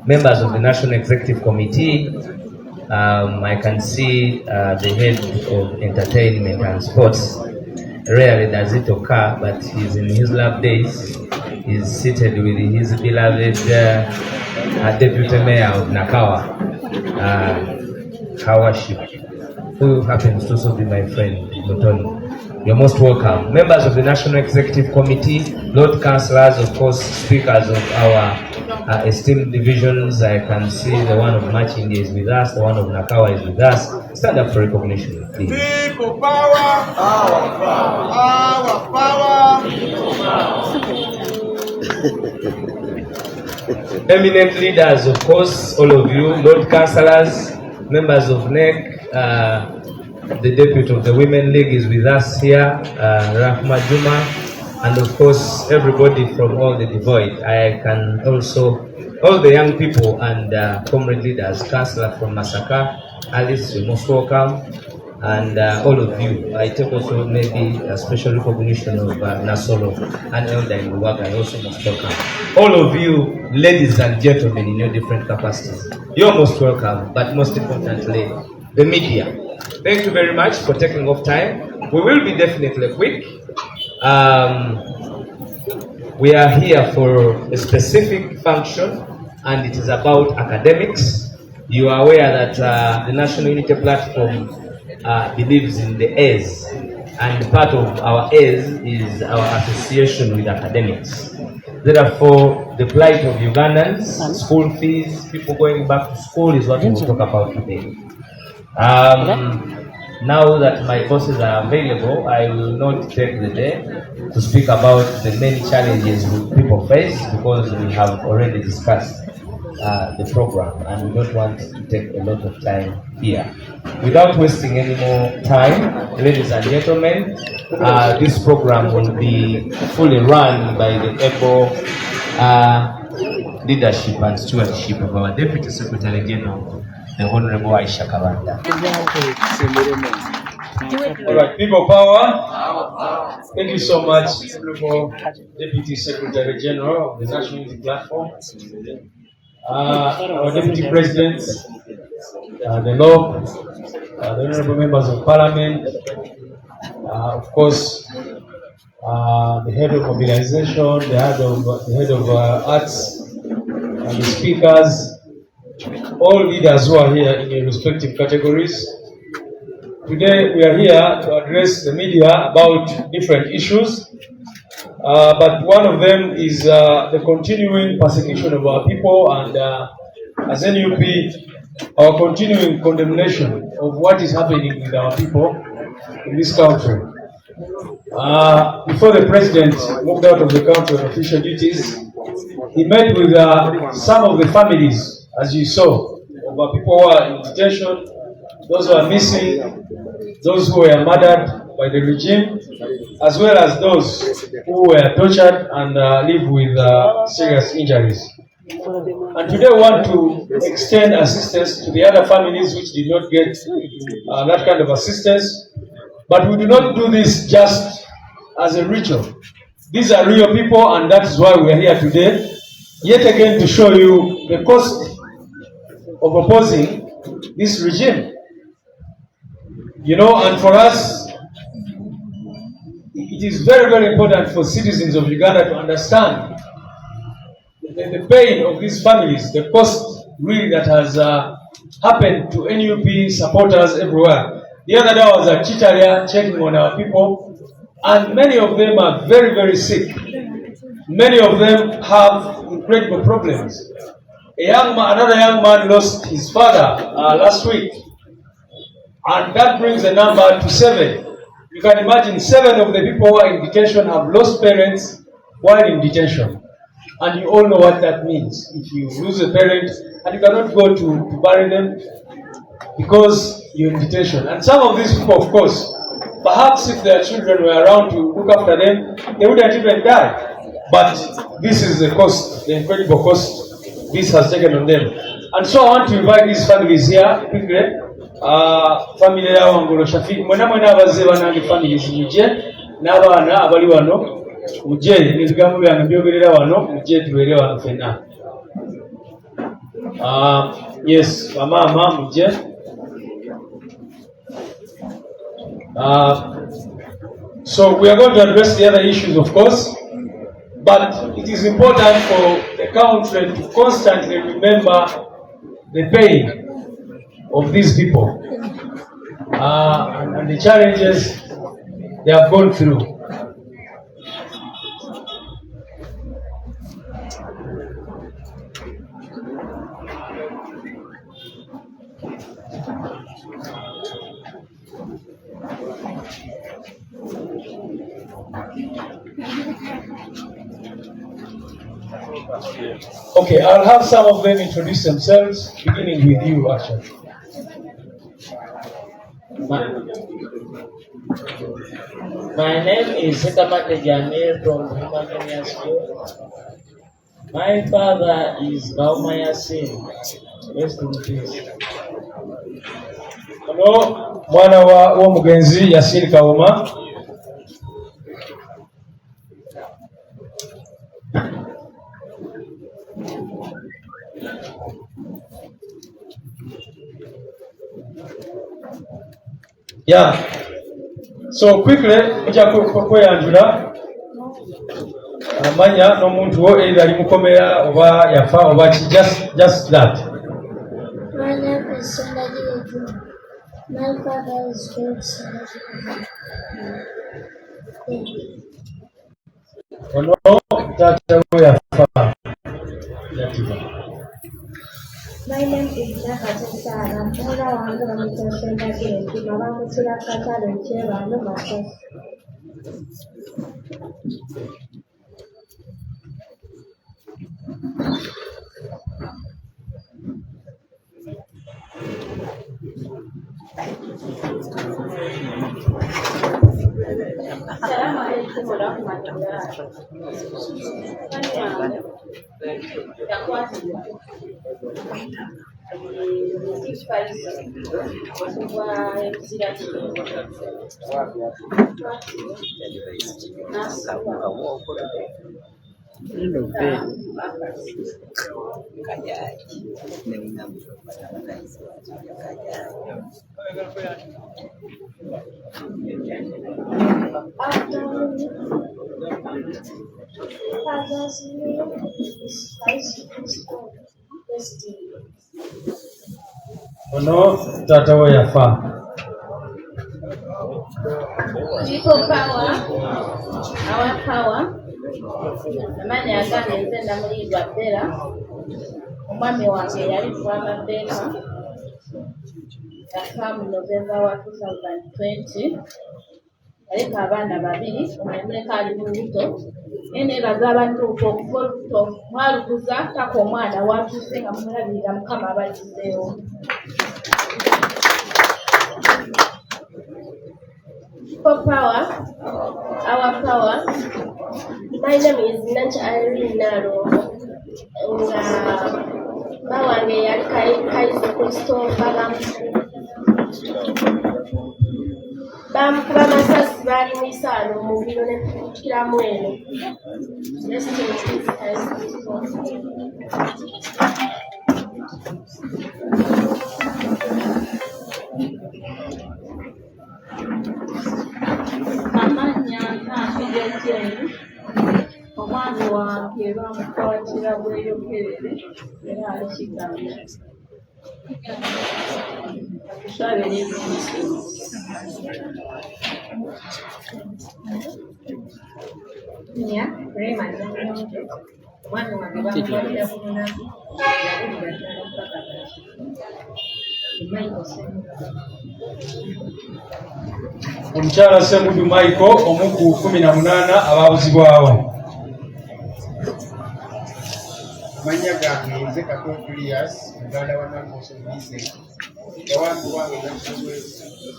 members of the National Executive Committee. I can see the head of entertainment and sports. Rarely does it occur, but he's in his lab days. He's seated with his beloved Deputy Mayor of Nakawa, Kawaship, who happens to also be my friend, Mutoni. You're most welcome. Members of the National Executive Committee, Lord Councillors, of course, speakers of our esteemed divisions. I can see the one of Machindi is with us, the one of Nakawa is with us. Stand up for recognition, please. People power, our power. Eminent leaders, of course, all of you, Lord Councillors, members of NEC, the deputy of the Women League is with us here, Rahma Juma, and of course everybody from all the divide. I can also, all the young people and comrade leaders, Councillor from Masaka, Alice, you're most welcome, and all of you. I take also maybe a special recognition of Nasolo and Elder in Luwaga, also most welcome. All of you, ladies and gentlemen in your different capacities, you're most welcome, but most importantly, the media. Thank you very much for taking off time. We will be definitely quick. We are here for a specific function, and it is about academics. You are aware that the National Unity Platform believes in the A's, and part of our A's is our association with academics. Therefore, the plight of Ugandans, school fees, people going back to school is what we will talk about today. Now that my bosses are available, I will not take the day to speak about the many challenges people face, because we have already discussed the program and we don't want to take a lot of time here. Without wasting any more time, ladies and gentlemen, this program will be fully run by the able leadership and stewardship of our Deputy Secretary General, the Honorable Aisha Kabanda. All right, people power. Thank you so much, Honorable Deputy Secretary General of the National Unity Platform, our Deputy President, the law, the Honorable Members of Parliament, of course, the head of mobilization, the head of arts, and the speakers, all leaders who are here in your respective categories. Today we are here to address the media about different issues, but one of them is the continuing persecution of our people, and as NUP, our continuing condemnation of what is happening with our people in this country. Before the president moved out of the country on official duties, he met with some of the families, as you saw, of our people who are in detention, those who are missing, those who were murdered by the regime, as well as those who were tortured and live with serious injuries. And today we want to extend assistance to the other families which did not get that kind of assistance. But we do not do this just as a ritual. These are real people, and that is why we are here today, yet again to show you the cost of opposing this regime. You know, and for us, it is very, very important for citizens of Uganda to understand the pain of these families, the cost really that has happened to NUP supporters everywhere. The other day I was at Chitaria checking on our people, and many of them are very, very sick. Many of them have incredible problems. Another young man lost his father last week, and that brings the number to 7. You can imagine 7 of the people who are in detention have lost parents while in detention. And you all know what that means. If you lose a parent and you cannot go to bury them because you're in detention. And some of these people, of course, perhaps if their children were around to look after them, they wouldn't even die. But this is the cost, the incredible cost this has taken on them. And so I want to invite these families here quickly. Family ya Wangolo Shafiq, mwena abaze banange families muje n'abaana abali wano muje n'ebigambo byange byogerera wano muje tubeere wano fenna. Yes, Mama Muje. So we are going to address the other issues, of course, but it is important for the country to constantly remember the pain of these people and the challenges they have gone through. Okay, I'll have some of them introduce themselves, beginning with you, actually. My name is Sekamate Jamil from Humanitarian School. My father is Bauma Yasin. Rest in peace. Ono mwana w'omugenzi Yasin Kauma. Yeah. So quickly, mujja kweyanjula amanya n'omuntu wo either ali mukomera oba yafa oba just that. My name is Sondagi Edu. My father is George Sondagi Edu. Ono taata we yafa. My name is Nakata Sara. Mura wange bamuyita Sondagi Edu. Babamusira katale kyebando Masasi. Assalamu alaikum warahmatullahi Father's name is Vice Principal. Ono taata we yafa. People power, our power. Amani agane nze ndamulirwa Bella. Omwami wange yali Bwana Bella. Yafa mu November wa 2020. Yaliko abaana babiri, omuleka ali mu luto. Nebaza abantu okuva oluto mwalukuza taka omwana watuuse nga mumulabirira Mukama abagizeewo. For power, our power. My name is Nancha Irene Naro. Bawange yali Kaizo Christopher bamukuba masasi baali mu isaano mu biro ne kutukiramu eno. Amanya ntakigenjeni. Omwami wange bamukwatira bweyogerere era alikigamya. Tusabe Yeah, very much. One wange bamukwatira ku lunaku yawulira ddala okukakasa. Omukyala Ssemudu Michael omu ku 18 abaabuzibwawo. Manya gange nze Kato Julius, muganda wa Namuso Vincent. Yawangu wange nakiwe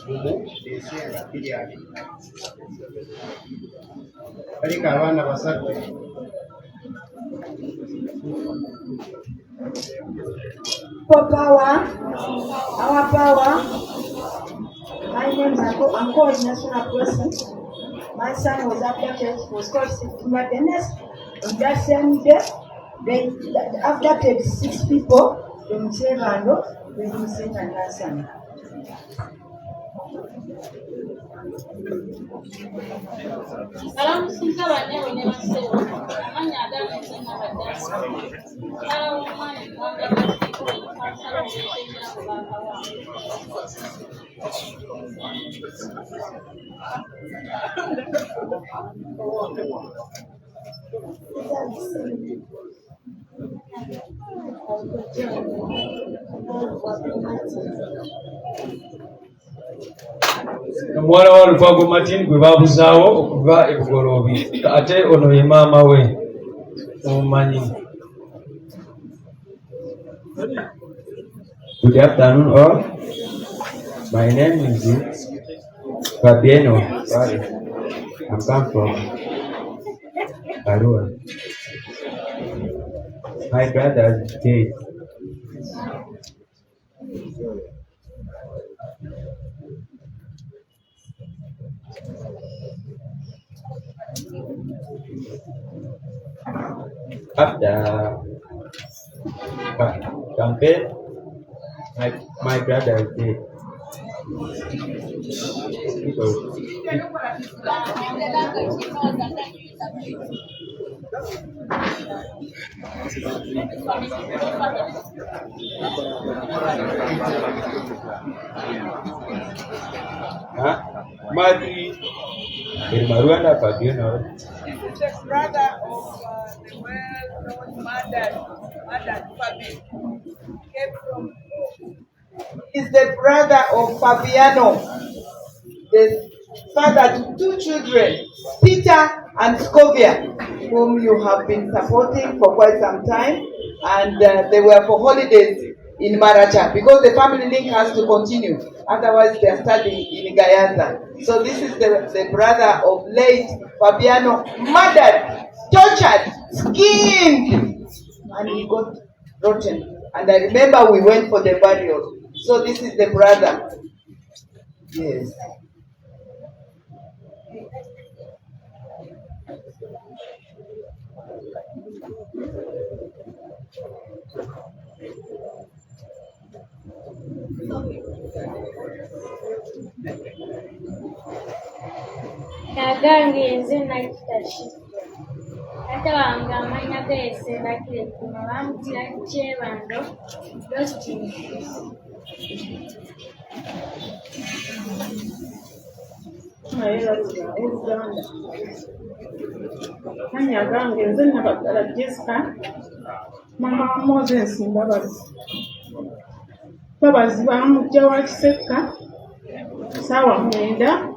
bumu esenga Piliani. Baliko abaana basatu. For power, our power. My name is I'm called National President. My son was abducted, was called September the next. On that same day, they abducted 6 people Omukyebando bemusinga nasana. Alamusinga banne ne basebo amanya agameze n'abaddaasi kala w'omwana eggwanga ly'Afirika kansala omuteekera ku Omuwala wa Lukwago Martin gwe baabuzaawo okuva e Bugoloobi ate ono ye maama we omumanyi. Good afternoon all. My name is Fabiano. Sorry. I'm come from Arua. My brother is dead. After campaign, my brother is dead. Madi Rwanda Fabiano. This is the brother of the well-known murdered Fabi. Came from. Is the brother of Fabiano, the father to two children, Peter and Scovia, whom you have been supporting for quite some time, and they were for holidays in Maracha because the family link has to continue. Otherwise, they are studying in Gayaza. So this is the brother of late Fabiano, murdered, tortured, skinned, and he got rotten. And I remember we went for the burial. So this is the brother. Yes. Kagange nze nakitashidde. Ate wange amanya geesembakire kuno bamutira Kyebando Dostin. Uganda. Kanya gange nze Nabaggala Jessica, mama wa Moses Mbabazi. Babazi bamujja wa Kiseka ssaawa 9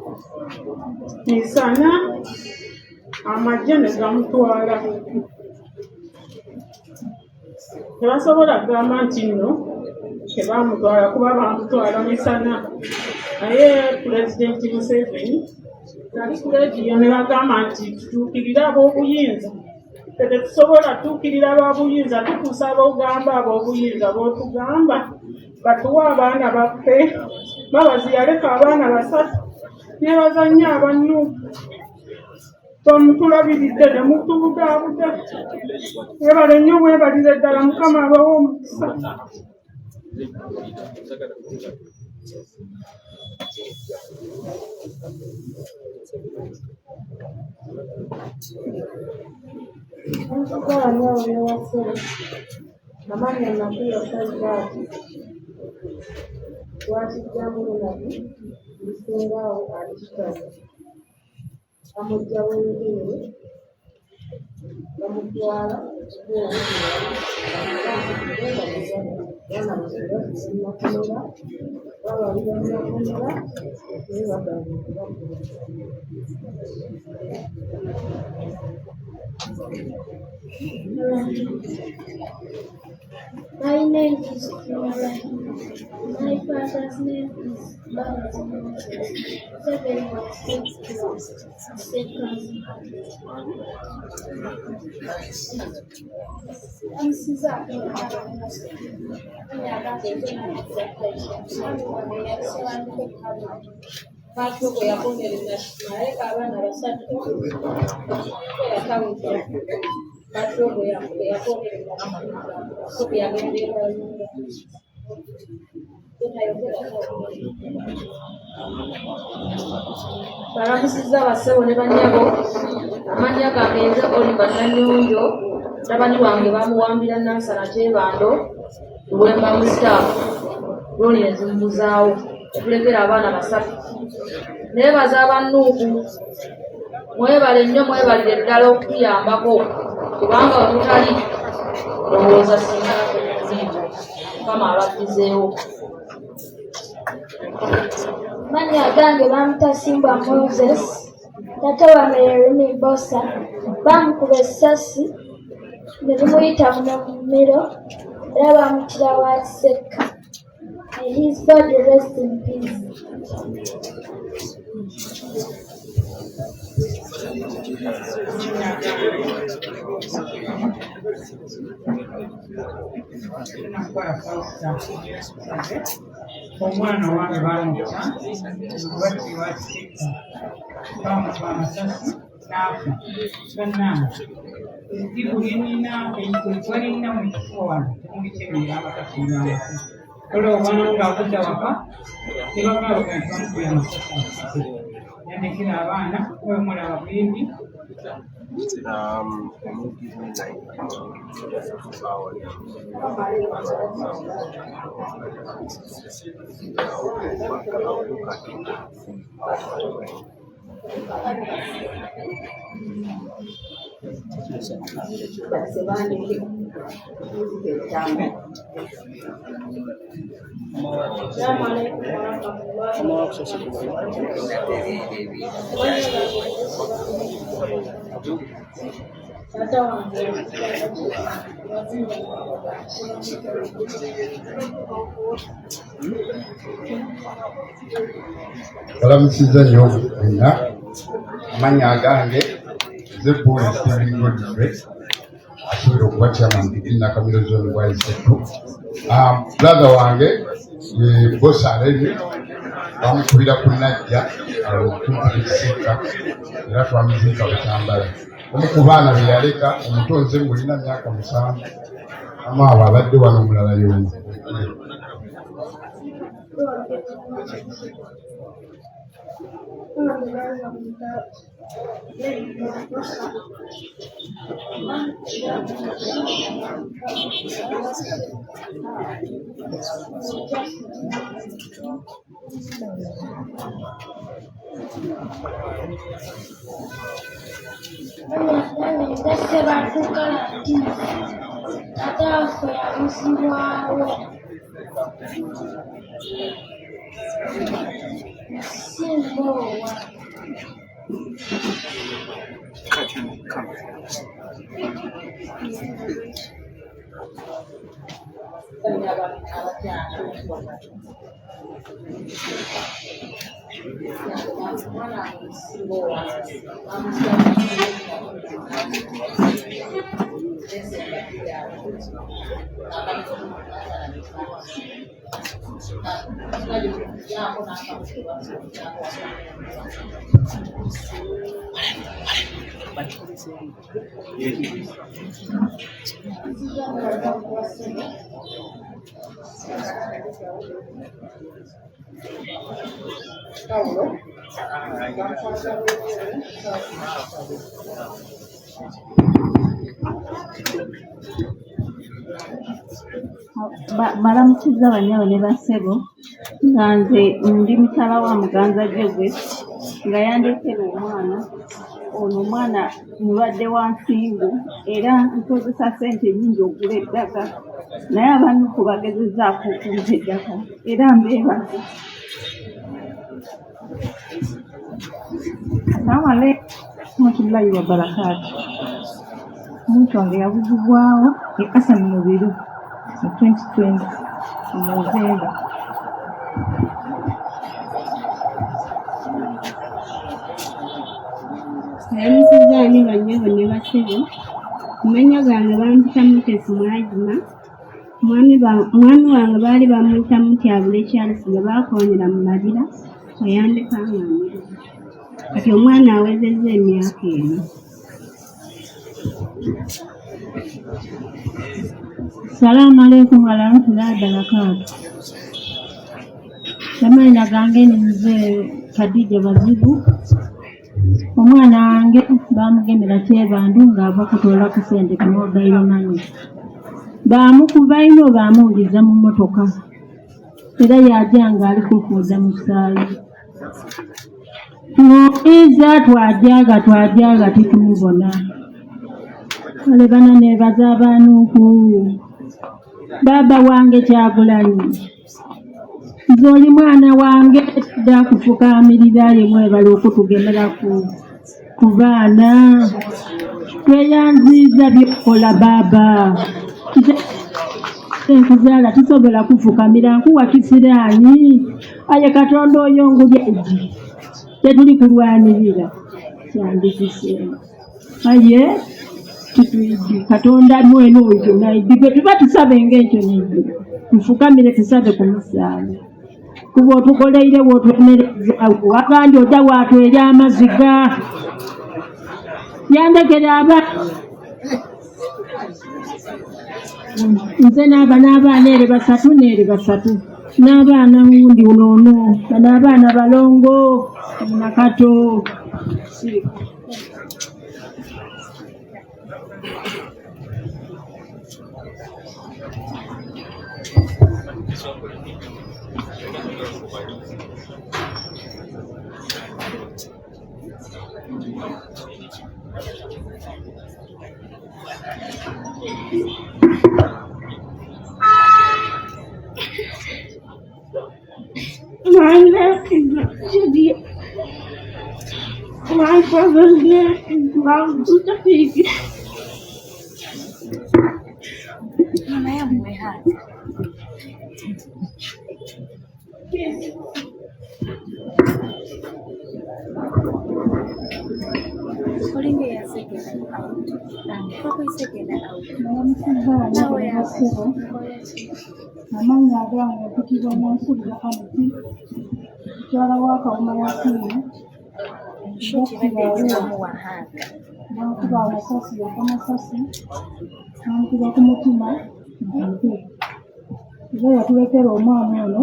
misana amagye ne gamutwala. Tebasobola kugamba nti nno tebamutwala kuba bamutwala misana. Naye Pulezidenti Museveni ali ku leediyo ne bagamba nti tutuukirire ab'obuyinza. Tetusobola tutuukirira ab'obuyinza tutuusa ab'ogamba ab'obuyinza b'otugamba batuwe abaana baffe. Babazi yaleka abaana 3 ne bazannya abannugu. Tomutulabiridde ne mutubudaabuda. Mwebale nnyo mwebalire ddala Mukama abawe omukisa. Omukyala nyawo ne wasere. Amanya makulu asaligaati. Twakijjamu nabi bisingaawo alikitabu. Bamujja bwereere bamutwala My name is Kimara. My father's name is Bart Moses. 7 was 6 plus 2nd. This is a Balamusizza bassebo ne bannyabo. Amannya gange nze Oliver Nanyonjo. Mutabani wange bamuwambira Nansana Kyebando Luwemba mu sitaafu. Looni ezimubuzaawo okulekera abaana basatu. Neebaza abannuuku. Mwebale nnyo mwebalire ddala okutuyambako kubanga omutali lowooza singa nakuziibo Mukama abaddizeewo. Mannya gange bamuyita Simba Moses. Taata wange ye Remy Bossa. Bamukuba essasi ne limuyita muno mu mmiro era bamutira wa Kiseka. May his body rest in peace. Omwana wange baamuta obulwadde bwa Kiseka bamukuba amasasi n'afa. Bannange ezibu lye nnina walina mu kifo wano temubitegeera abakafiri amakulu. Kale obwana ng'avudde waka tebagaaluka nti bamukubye amasasi asise. Yandekera abaana wemulaba buyimbi. Balamusizza nnyo bonna. Amannya agange nze Paul Stephen Godfrey asobola okuba chairman Nakamiro zone bwa Isetu. Brother wange ye Bossa Remy bamukubira ku Najja okumpi Kiseka era twamuziika Butambala. Omu ku baana be yaleka omuto nze mulina myaka 7 amaabo abadde wano omulala y'omu. Taata waffe yabuzibwawo. Simboowa. Balamusizza bannyabo ne bassebo nga nze ndi mukyala wa muganza Jegwe nga yandekera omwana ono. Omwana mulwadde wa nsingo era nkozesa ssente nnyingi okugula eddagala naye abanuku bagezezzaako okugula eddagala era mbeebaza. Assalamu alaikum warahmatullahi wabarakatuh. Omuntu wange yabuzibwawo e Asani Mubiru mu 2020 mu Novemba. Balamusizzaani bannyabo ne bassebo. Amannya gange bampita Mutesi Mwajima. Mwami wange baali bamuyita Mutyabule Charles nga baakoonyera mu Mabira eyandeka nga Miro. Kati omwana awezezza emyaka eno. Salamu alaikum warahmatullahi wabarakatuh. Amanda gange ni mzee Kadija Bazibu. Omwana wange bamugemera Kyebandu ng'ava kutoola ku ssente ku mobile money. Baamukuba ino baamuwuliza mu mmotoka. Era yajja ng'ali kukuuza mu ssaayi. Tunoonyeza twajaaga tetumubona. Kale bana neebaza Abanuku. Baba wange Kyagulanyi. Nze oli mwana wange tudda kufukaamirira ye mwebale okutugemera ku baana. Tweyanziiza by'okola baba. Nkuzaala tusobola kufukamira nkuwa kisiraani. Aye Katonda oyo ngulyeji. Tetuli kulwanirira. Kyandikise. Aye kitwidi Katonda mwenu oyo naidibwe tuba tusabe ng'ekyo n'ekyo. Tufukamire tusabe ku musaala. Kuba otukoleire w'otwemereza abandi ojja waatwerya amaziga. Yandekera nze n'abaana ere basatu n'ere basatu. N'abaana wundi unono. Bano abaana balongo. Nakato. My name is Judy. My father's name is Mount Utapigi. Mama yangu hai. Calling me a second out. Papa is second out. Amanya gange kutiba n'ensuula Amuti mukyala wa Kawuma Yasiini n'akuba amasasi yaka masasi n'amukuba ku mutima nte era yatulekera omwana ono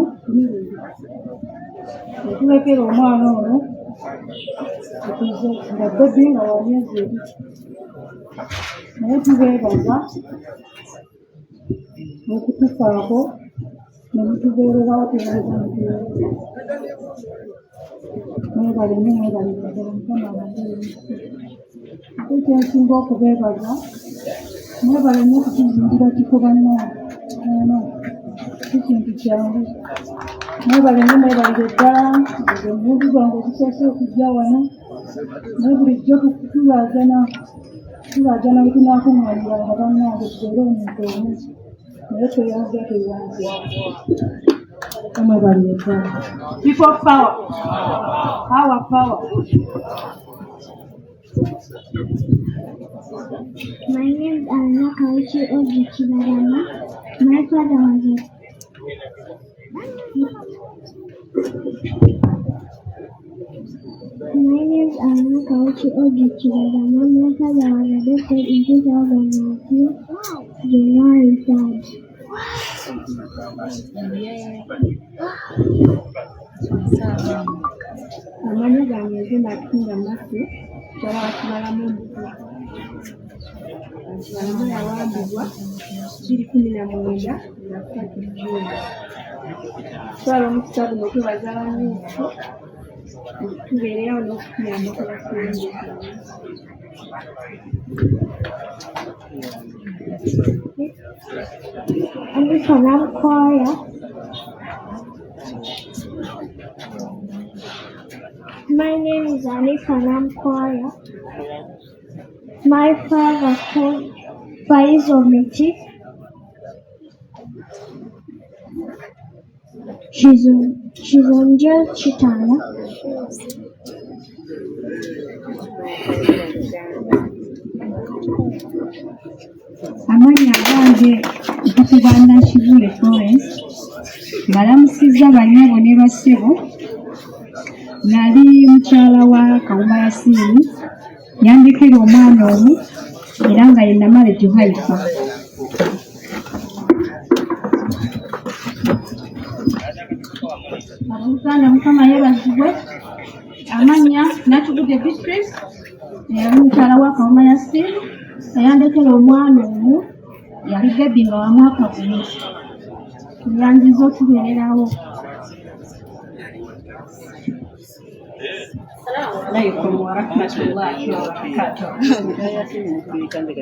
etuze nga bebi nga wa myezi ebiri naye tubeebaza okutufaako nemutubeererawo tubeereza mwebale ddala Mukama ababeereza ekyensinga okubeebaza mwebale nnyo okutuzindira kiko bannange si kintu kyangu mwebale nnyo mwebalire ddala omuntu gwange okusoose okujja wano naye bulijjo tulaajana bwe tunaakuŋŋaaniranga bannange tubeere omuntu omu naye tweyanza omwebalire ddala. People power. Power. My name is Anna Kauchi Ogichibarama. My father was My name is Anna Kauchi Ogichibarama. My father was arrested in 2019, January 3rd. Amanya gange nze Matinda Masi, mukyala wa Kimalamu Omutu. Kimalamu yawambibwa 2019 nga 3 June. Twala omukisa guno twebaza bannange tubeereyo n'okutuyamba kubasiringi. Anifanam Choir. My name is Anifanam Choir. My father called Faiz Omiti. She's on Jill Chitana. Amanya gange okutubanda Kibule Florence ngalamusizza bannyabo ne bassebo nali mukyala wa Kawuma Yasiini yandekera omwana omu era nga ye namale Juhaifa. Abooluganda Mukama yeebazibwe. Amannya Natugude Beatrice yali mukyala wa Kawuma Yasin eyandekera omwana omu yali Gabi nga wa mwaka gumu. Yanziza okubeererawo. Alaykum wa rahmatullahi wa barakatuh.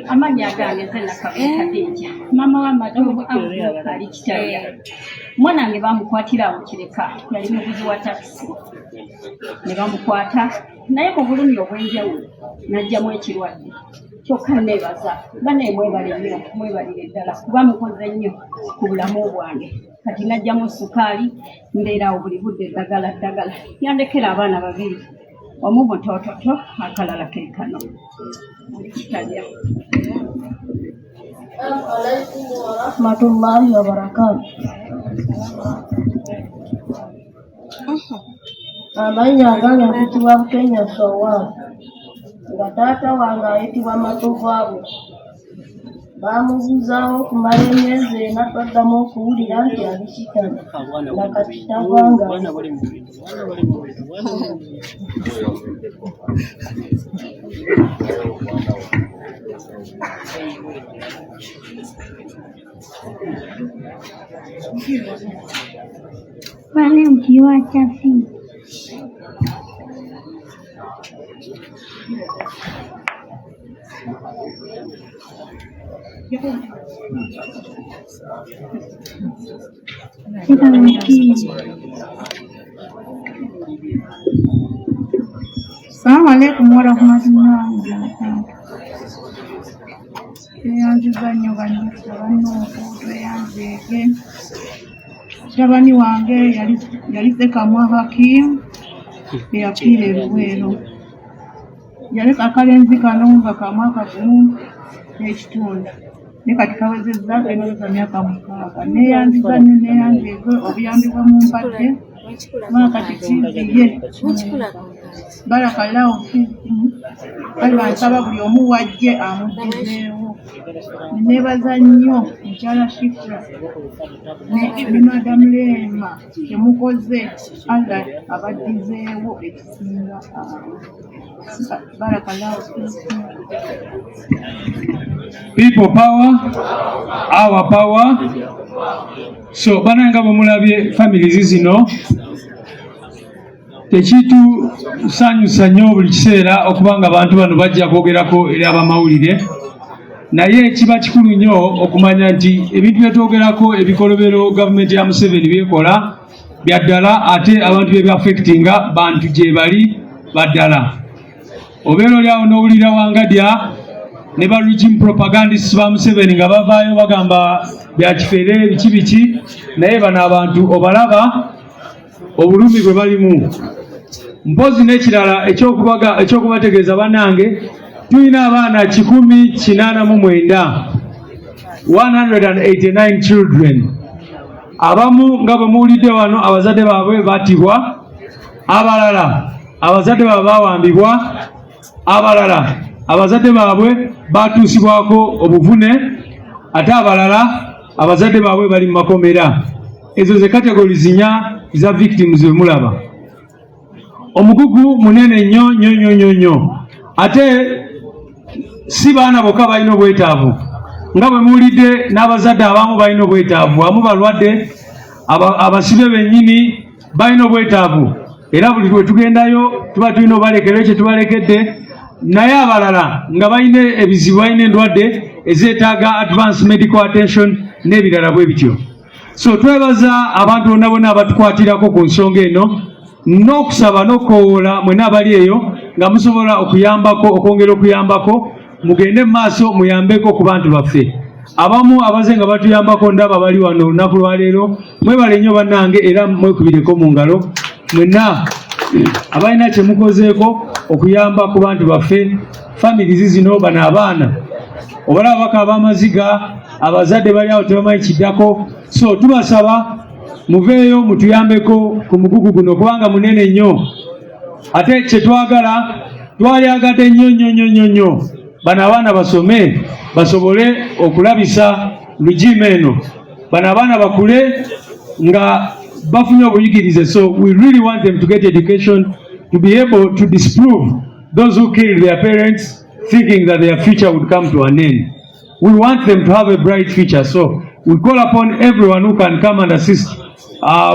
Amannya gange nze Nakabadde. Maama wa Madogo ali Kitalya. Mwanange bamukwatira awo Kireka, yali muvuzi wa takisi. Ne bamukwata naye mu bulumi obw'enjawulo n'ajjamu ekirwadde. Kyokka neebaza bane mwebale nnyo, mwebalire ddala kuba mukoze nnyo ku bulamu bwange. Kati n'ajjamu sukaali mbeerawo buli budde ddagala. Yandekera abaana babiri. Omu mutoototo akalala ke kano. Kitalya. Rahmatullahi wa barakatuh. Amannya gange nkitibwa Bukenya Sowaa. Nga taata wange ayitibwa Matovaabo. Baamubuuzaawo okumala emyezi ena twaddamu okuwulira nti ali kitani. Nga kati tavanga. Pale mkiwa chafi. Assalamu alaikum warahmatullahi wabarakatuh. Yanziza nnyo bannaffe bannookuuto yanzeege. Mutabani wange yali Sekamwa Hakim eyafiira e Luweero. Yaleka akalenzi kano nga ka mwaka gumu n'ekitundu. Ne kati kawezezza emabega myaka 6. Neeyanziza nnyo neeyanzeege obuyambi bwe mumpadde. Mwaka kikiziye. Barakallahu fiikum. Kale bansaba buli omu wajje amuddizeewo. Neebaza nnyo mukyala Shifra ne Madamu Leema kyemukoze Allah abaddizeewo ekisinga. Barakallahu fiikum. People power, our power. So bananga bamulabye families zino tekitu sanyusa nnyo buli kiseera okubanga abantu bano bajja kwogerako eri abamawulire, naye kiba kikulu nnyo okumanya nti ebintu byetwogerako ebikolobero gavumenti ya Museveni byekola byaddala ate abantu byebyafectinga bantu gye bali baddala. Obeera oli awo n'owulira Wangadya ne ba regime propagandists ba Museveni nga bavaayo bagamba byakifeere biki naye bano abantu obalaba obulumi bwe balimu. Mpozi n'ekirala ekyokubategeeza bannange, tulina abaana 189 189 children. Abamu nga bwe muwulidde wano abazadde baabwe battibwa, abalala abazadde baabwe bawambibwa, abalala abazadde baabwe batuusibwako obuvune, ate abalala abazadde baabwe bali mu makomera. Ezo ze categories 4 za victims we mulaba. Omugugu munene nnyo. Ate si baana bokka balina obwetaavu. Nga bwe muwulidde n'abazadde abamu balina obwetaavu, abamu balwadde, abasibe bennyini balina obwetaavu. Era buli lwe tugendayo tuba tulina obalekera ekyo tubalekedde, naye abalala nga balina ebizibu, balina endwadde ezeetaaga advance medical attention n'ebirala bwe bityo. So twebaza abantu bonna abatukwatirako ku nsonga eno, n'okusaba n'okukowoola mwena abali eyo nga musobola okuyambako, okwongera okuyambako, mugende mu maaso muyambeko ku bantu baffe. Abamu abaze nga batuyambako ndaba bali wano olunaku lwaleero, mwebale nnyo bannange era mwekubireko mu ngalo mwenna abalina kye mukozeeko okuyamba ku bantu baffe, families zino bano abaana. Obalaba bakaaba amaziga, abazadde bali awo tebamanyi kiddako. So tubasaba muveeyo mutuyambeko ku mugugu guno kubanga munene nnyo. Ate kye twagala, twalyagadde nnyo bano abaana basome basobole okulabisa regime eno, bano abaana bakule nga bafunye obuyigirize. So we really want them to get education to be able to disprove those who killed their parents thinking that their future would come to an end. We want them to have a bright future. So we call upon everyone who can come and assist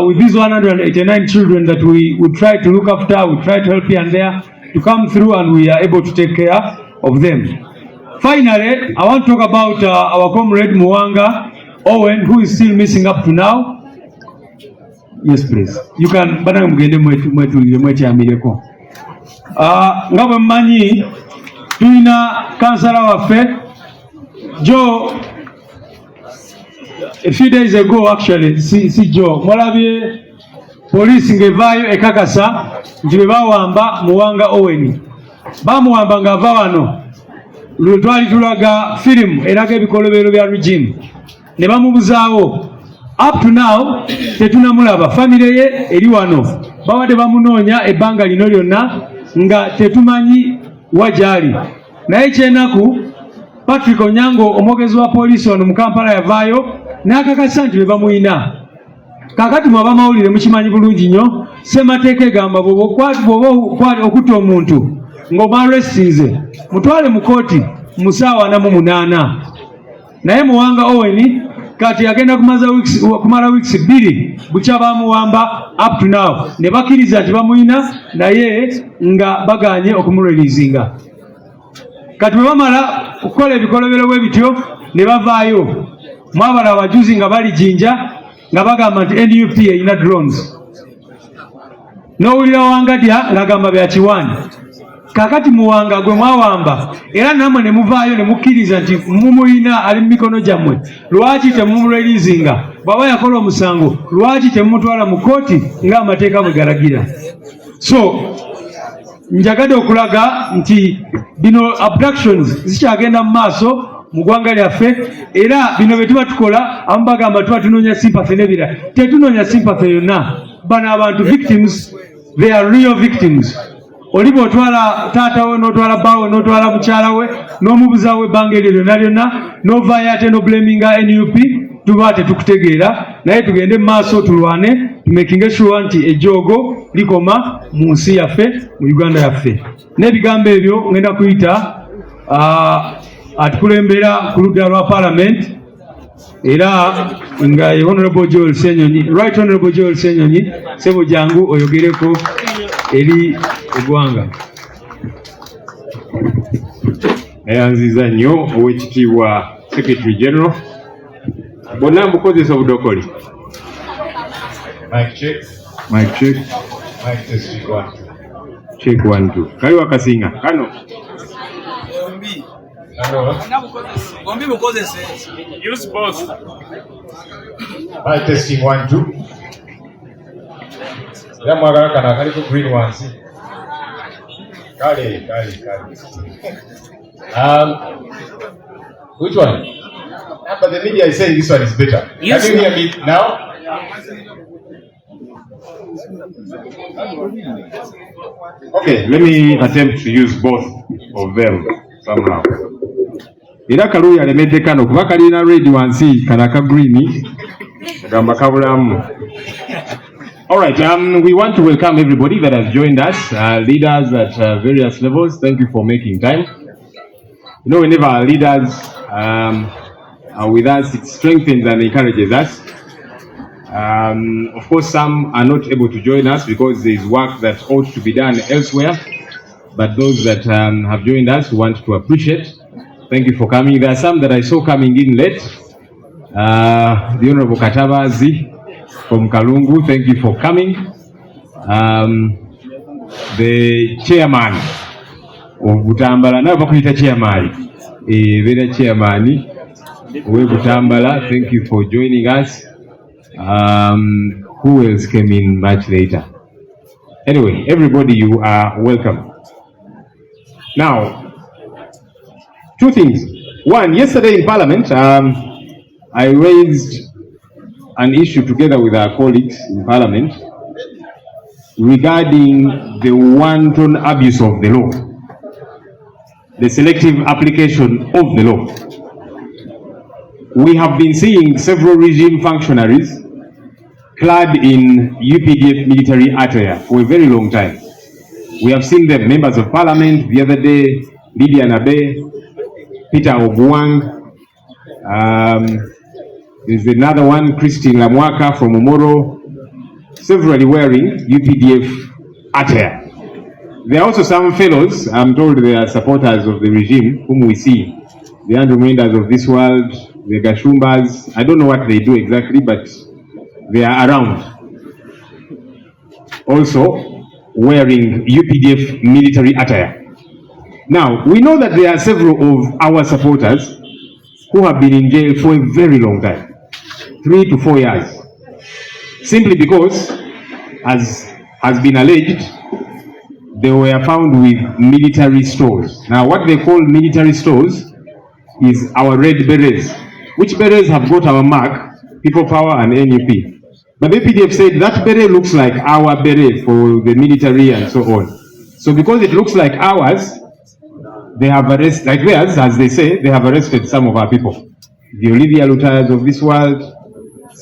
with these 189 children that we try to look after, we try to help here and there, to come through and we are able to take care of them. Finally, I want to talk about our comrade Muwanga Owen, who is still missing up to now. Yes, please. You can. Bana mgende mwetu amireko. Nga bwe mmanyi tulina kansala waffe Joe. A few days ago, actually, si Joe, mwalabye police ngevaayo ekakasa nti bwe bawamba Muwanga Owen. Bamuwamba ng'ava wano. Lwe twali tulaga firimu eraga ebikolobero bya regime. Ne bamubuzaawo. Up to now, tetunamulaba. Family ye eri wano. Bawadde bamunoonya ebbanga lino lyonna nga tetumanyi wajali. Naye kyenaku Patrick Onyango, omwogezi wa poliisi wano mu Kampala, yavaayo n'akakasa nti be bamuyina. Kakati mwaba mawulire mukimanyi bulungi nnyo, ssemateeka egamba bw'oba okutta omuntu ng'omarrestinze mutwale mu kooti mu ssaawa 48. Naye Muwanga Owen kati agenda kumala weeks 2 bukya bamuwamba up to now. Ne bakkiriza nti bamuyina naye nga baganye okumulwerizinga. Kati bwe bamala okukola ebikolobero bwe bityo ne bavaayo. Mwabala abajuzi nga bali Jinja nga bagamba nti NUP erina drones. N'owulira Wangadya ng'agamba bya kiwani. Kakati Muwanga gwe mwawamba era namwe ne muvaayo ne mukkiriza nti mumuyina ali mu mikono gyammwe, lwaki temumulwerizinga? Bw'aba yakola omusango lwaki temumutwala mu kooti ng'amateeka bwe galagira? So njagadde okulaga nti bino abductions zikyagenda mu maaso mu ggwanga lyaffe, era bino bye tuba tukola abamu bagamba tuba tunoonya sympathy n'ebirala. Tetunoonya sympathy yonna. Bano abantu victims, they are real victims. Oli bw'otwala taata we n'otwala bbaawe n'otwala mukyala we n'omubuzaawo ebbanga eryo lyonna lyonna n'ovaayo ate n'obulaminga NUP, tuba tetukutegeera. Naye tugende mu maaso tulwane, tumakinge sure nti ejjoogo likoma mu nsi yaffe, mu Uganda yaffe. N'ebigambo ebyo ngenda kuyita atukulembera ku ludda lwa Parliament era nga ye Honorable Joel Senyonyi, Right Honorable Joel Senyonyi, sebo jangu oyogereko eri eggwanga. Eyanziza nnyo ow'ekitiibwa Secretary General. Bonna mbukozesa obudokoli. Mic check. Mic check. Mic test 1. Check 1 2. Kali wakasinga. Kano. Gombi mukozese. Use both. Mic testing 1 2. Ya mwagala kana kali ku green ones. Kale. Which one? But the media is saying this one is better. Yes. Can you hear me now? Okay, let me attempt to use both of them somehow. Era kaluya alemedde kano kuba kalina red wansi kanaka green gamba kabulamu. All right, we want to welcome everybody that has joined us, leaders at various levels. Thank you for making time. You know, whenever our leaders are with us, it strengthens and encourages us. Of course, some are not able to join us because there is work that ought to be done elsewhere. But those that have joined us, we want to appreciate. Thank you for coming. There are some that I saw coming in late. The Honorable Katabazi from Kalungu, thank you for coming. The chairman of Butambala, now Bakuita chairman, Veda chairman, Uwe Butambala, thank you for joining us. Who else came in much later? Anyway, everybody, you are welcome. Now, two things. One, yesterday in Parliament, I raised an issue together with our colleagues in Parliament regarding the wanton abuse of the law. the selective application of the law. We have been seeing several regime functionaries clad in UPDF military attire for a very long time. We have seen them, members of parliament, the other day, Lydia Nabe, Peter Obuang, there's another one, Christine Lamwaka from Omoro, severally wearing UPDF attire. There are also some fellows, I'm told they are supporters of the regime, whom we see, the Andrew Mendas of this world, the Gashumbas. I don't know what they do exactly, but they are around. Also wearing UPDF military attire. Now, we know that there are several of our supporters who have been in jail for a very long time, 3 to 4 years, simply because, as has been alleged, they were found with military stores. Now, what they call military stores is our red berets, which berets have got our mark, People Power and NUP. But the APDF said that beret looks like our beret for the military and so on. So because it looks like ours, they have arrested, like theirs, as they say, they have arrested some of our people. The Olivia Lutayas of this world,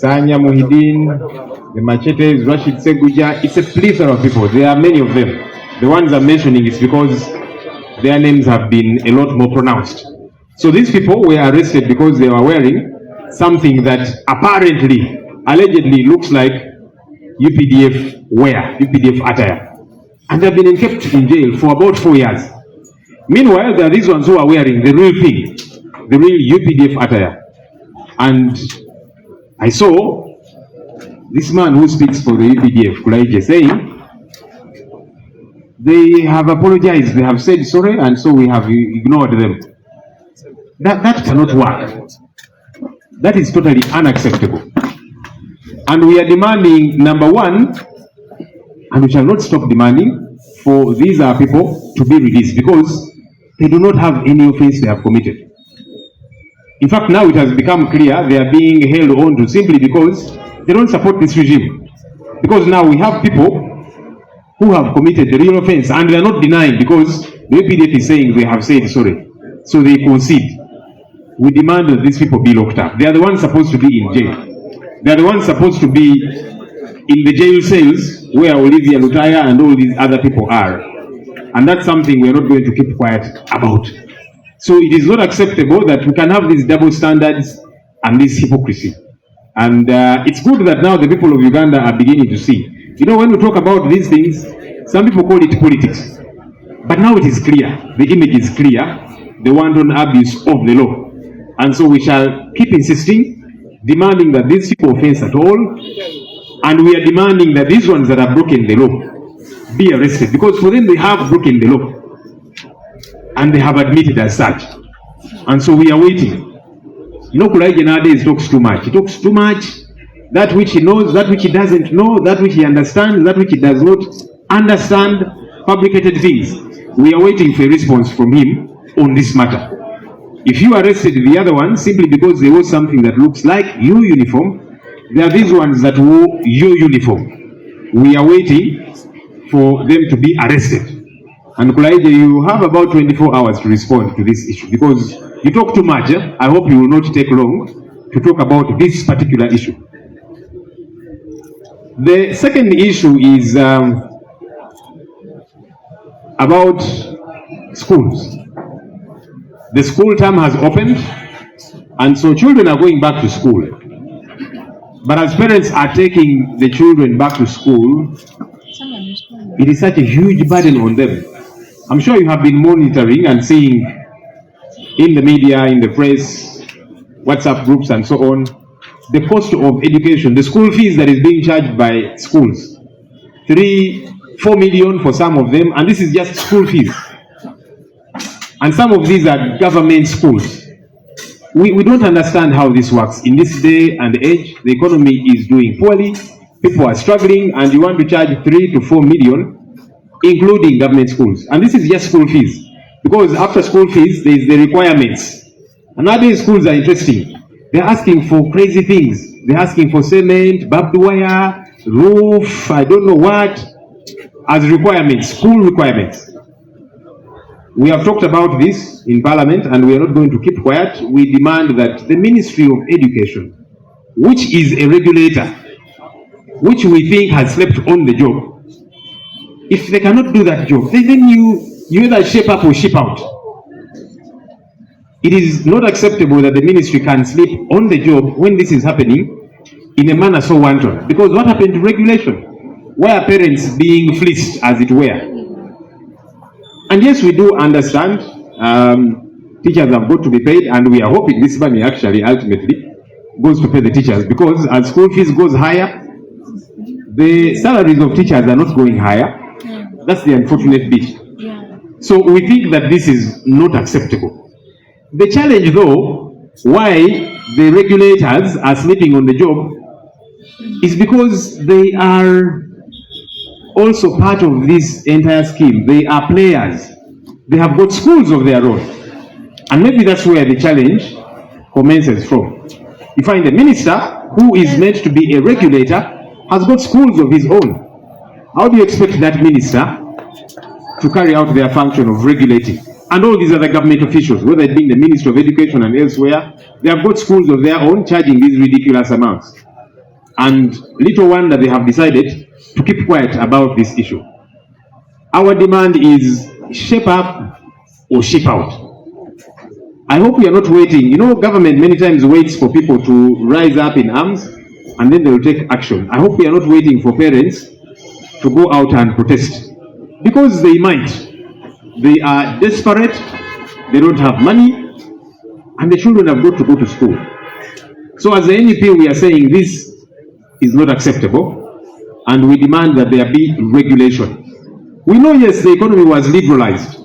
Sanya Muhyiddin, the Machetes, Rashid Seguja, it's a plethora of people. There are many of them. The ones I'm mentioning is because their names have been a lot more pronounced. So these people were arrested because they were wearing something that apparently, allegedly looks like UPDF wear, UPDF attire. And they've been kept in jail for about 4 years. Meanwhile, there are these ones who are wearing the real thing, the real UPDF attire. And I saw this man who speaks for the UPDF, Kulaije, saying, they have apologized, they have said sorry, and so we have ignored them. That cannot work. That is totally unacceptable. And we are demanding, number one, and we shall not stop demanding, for these are people to be released because they do not have any offense they have committed. In fact, now it has become clear they are being held on to simply because they don't support this regime. Because now we have people who have committed the real offense and they are not denying because the APDF is saying they have said sorry. So they concede. We demand that these people be locked up. They are the ones supposed to be in jail. They are the ones supposed to be in the jail cells where Olivia Lutaya and all these other people are. And that's something we are not going to keep quiet about. So it is not acceptable that we can have these double standards and this hypocrisy. And it's good that now the people of Uganda are beginning to see. You know, when we talk about these things, some people call it politics. But now it is clear. The image is clear. The wanton abuse of the law. And so we shall keep insisting, demanding that these people offense at all. And we are demanding that these ones that have broken the law be arrested. Because for them, they have broken the law. And they have admitted as such. And so we are waiting. You know, Kulaije nowadays talks too much. He talks too much. That which he knows, that which he doesn't know, that which he understands, that which he does not understand, fabricated things. We are waiting for a response from him on this matter. If you arrested the other one simply because they wore something that looks like your uniform, there are these ones that wore your uniform. We are waiting for them to be arrested. And Kulaije, you have about 24 hours to respond to this issue because you talk too much. I hope you will not take long to talk about this particular issue. The second issue is about schools. The school term has opened, and so children are going back to school. But as parents are taking the children back to school, it is such a huge burden on them. I'm sure you have been monitoring and seeing in the media, in the press, WhatsApp groups and so on, the cost of education, the school fees that is being charged by schools. 3-4 million for some of them, and this is just school fees. And some of these are government schools. We don't understand how this works. In this day and age, the economy is doing poorly, people are struggling, and you want to charge 3 to 4 million, including government schools. And this is just school fees. Because after school fees, there is the requirements. And nowadays schools are interesting. They're asking for crazy things. They're asking for cement, barbed wire, roof, I don't know what, as requirements, school requirements. We have talked about this in Parliament and we are not going to keep quiet. We demand that the Ministry of Education, which is a regulator, which we think has slept on the job, if they cannot do that job, then you either shape up or ship out. It is not acceptable that the ministry can sleep on the job when this is happening in a manner so wanton. Because what happened to regulation? Why are parents being fleeced, as it were? And yes, we do understand teachers have got to be paid, and we are hoping this money actually ultimately goes to pay the teachers, because as school fees goes higher, the salaries of teachers are not going higher. That's the unfortunate bit. So we think that this is not acceptable. The challenge, though, why the regulators are sleeping on the job is because they are also part of this entire scheme. They are players. They have got schools of their own. And maybe that's where the challenge commences from. You find the minister, who is meant to be a regulator, has got schools of his own. How do you expect that minister to carry out their function of regulating? And all these other government officials, whether it be the Ministry of Education and elsewhere, they have got schools of their own charging these ridiculous amounts. And little wonder they have decided to keep quiet about this issue. Our demand is shape up or ship out. I hope we are not waiting. You know, government many times waits for people to rise up in arms and then they will take action. I hope we are not waiting for parents to go out and protest, because they might. They are desperate, they don't have money, and the children have got to go to school. So as the NUP, we are saying this is not acceptable, and we demand that there be regulation. We know, yes, the economy was liberalized,